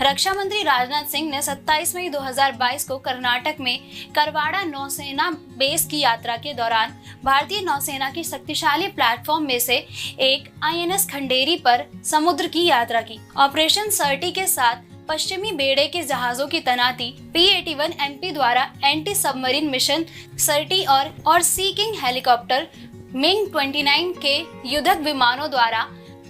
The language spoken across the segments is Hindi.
रक्षा मंत्री राजनाथ सिंह ने 27 मई 2022 को कर्नाटक में करवाड़ा नौसेना बेस की यात्रा के दौरान भारतीय नौसेना की शक्तिशाली प्लेटफॉर्म में से एक INS खंडेरी पर समुद्र की यात्रा की। ऑपरेशन सर्टी के साथ पश्चिमी बेड़े के जहाजों की तैनाती P-81 MP द्वारा एंटी सबमरीन मिशन सर्टी और सी किंग हेलीकॉप्टर MiG-29 के युद्धक विमानों द्वारा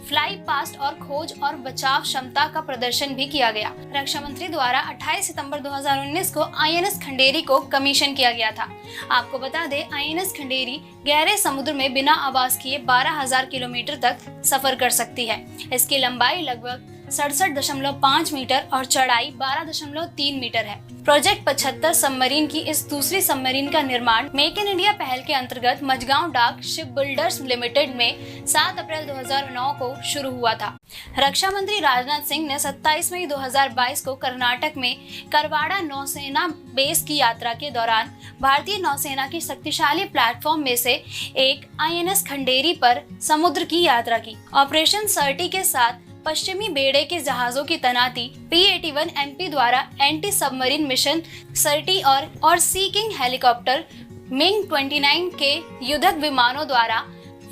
फ्लाई पास्ट और खोज और बचाव क्षमता का प्रदर्शन भी किया गया। रक्षा मंत्री द्वारा 28 सितंबर 2019 को INS खंडेरी को कमीशन किया गया था। आपको बता दें, INS खंडेरी गहरे समुद्र में बिना आवाज किए 12,000 किलोमीटर तक सफर कर सकती है। इसकी लंबाई लगभग 67.5 मीटर और चौड़ाई 12.3 मीटर है। प्रोजेक्ट 75 सबमरीन की इस दूसरी सबमरीन का निर्माण मेक इन इंडिया पहल के अंतर्गत मझगांव डाक शिप बिल्डर्स लिमिटेड में 7 अप्रैल 2009 को शुरू हुआ था। रक्षा मंत्री राजनाथ सिंह ने 27 मई 2022 को कर्नाटक में करवाड़ा नौसेना बेस की यात्रा के दौरान भारतीय नौसेना की शक्तिशाली प्लेटफॉर्म में से एक INS खंडेरी पर समुद्र की यात्रा की। ऑपरेशन सर्टी के साथ पश्चिमी बेड़े के जहाजों की तैनाती P-81 MP द्वारा एंटी सबमरीन मिशन सर्टी और सी किंग हेलीकॉप्टर MiG-29 के युद्धक विमानों द्वारा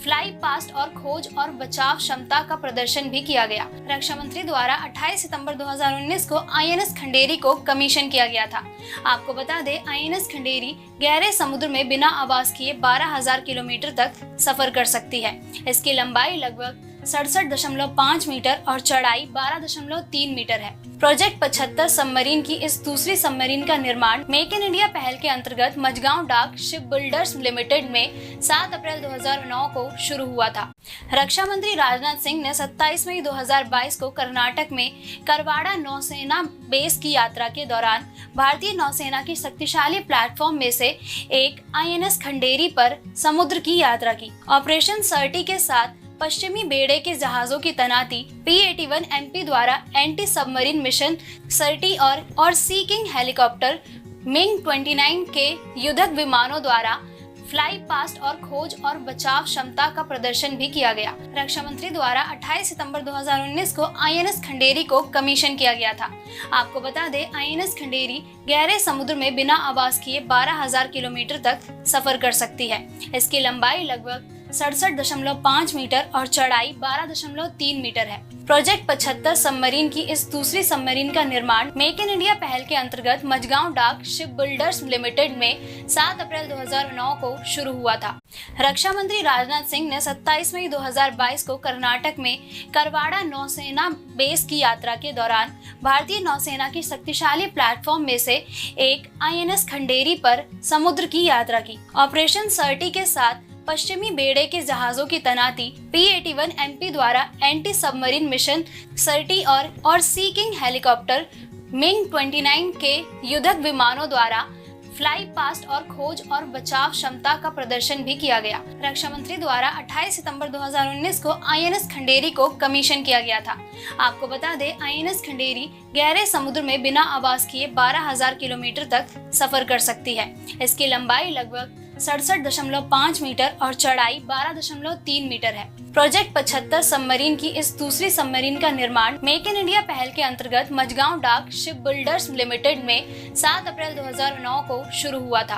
फ्लाई पास्ट और खोज और बचाव क्षमता का प्रदर्शन भी किया गया। रक्षा मंत्री द्वारा 28 सितंबर 2019 को INS खंडेरी को कमीशन किया गया था। आपको बता दें, INS खंडेरी गहरे समुद्र में बिना आवाज किए 12,000 किलोमीटर तक सफर कर सकती है। इसकी लंबाई लगभग 67.5 मीटर और चौड़ाई 12.3 मीटर है। प्रोजेक्ट 75 सबमरीन की इस दूसरी सबमरीन का निर्माण मेक इन इंडिया पहल के अंतर्गत मझगांव डाक शिप बिल्डर्स लिमिटेड में 7 अप्रैल 2009 को शुरू हुआ था। रक्षा मंत्री राजनाथ सिंह ने 27 मई 2022 को कर्नाटक में करवाड़ा नौसेना बेस की यात्रा के दौरान भारतीय नौसेना की शक्तिशाली प्लेटफॉर्म में से एक INS खंडेरी पर समुद्र की यात्रा की। ऑपरेशन सर्टी के साथ पश्चिमी बेड़े के जहाजों की तैनाती P-81 MP द्वारा एंटी सबमरीन मिशन सर्टी और सी किंग हेलीकॉप्टर MiG-29 के युद्धक विमानों द्वारा फ्लाई पास्ट और खोज और बचाव क्षमता का प्रदर्शन भी किया गया। रक्षा मंत्री द्वारा 28 सितंबर 2019 को INS खंडेरी को कमीशन किया गया था। आपको बता दें, INS खंडेरी गहरे समुद्र में बिना आवाज किए 12,000 किलोमीटर तक सफर कर सकती है। इसकी लंबाई लगभग 67.5 मीटर और चौड़ाई 12.3 मीटर है। प्रोजेक्ट 75 सबमरीन की इस दूसरी सबमरीन का निर्माण मेक इन इंडिया पहल के अंतर्गत मझगांव डाक शिप बिल्डर्स लिमिटेड में 7 अप्रैल 2009 को शुरू हुआ था। रक्षा मंत्री राजनाथ सिंह ने 27 मई 2022 को कर्नाटक में करवाड़ा नौसेना बेस की यात्रा के दौरान भारतीय नौसेना की शक्तिशाली प्लेटफॉर्म में से एक INS खंडेरी पर समुद्र की यात्रा की। ऑपरेशन सर्टी के साथ पश्चिमी बेड़े के जहाजों की तैनाती P-81 MP द्वारा एंटी सबमरीन मिशन सर्टी और सी किंग हेलीकॉप्टर MiG-29 के युद्धक विमानों द्वारा फ्लाई पास्ट और खोज और बचाव क्षमता का प्रदर्शन भी किया गया। रक्षा मंत्री द्वारा 28 सितंबर 2019 को INS खंडेरी को कमीशन किया गया था। आपको बता दें, INS खंडेरी गहरे समुद्र में बिना आवाज किए 12,000 किलोमीटर तक सफर कर सकती है। इसकी लंबाई लगभग 67.5 मीटर और चौड़ाई 12.3 मीटर है। प्रोजेक्ट 75 सबमरीन की इस दूसरी सबमरीन का निर्माण मेक इन इंडिया पहल के अंतर्गत मझगांव डाक शिप बिल्डर्स लिमिटेड में 7 अप्रैल 2009 को शुरू हुआ था।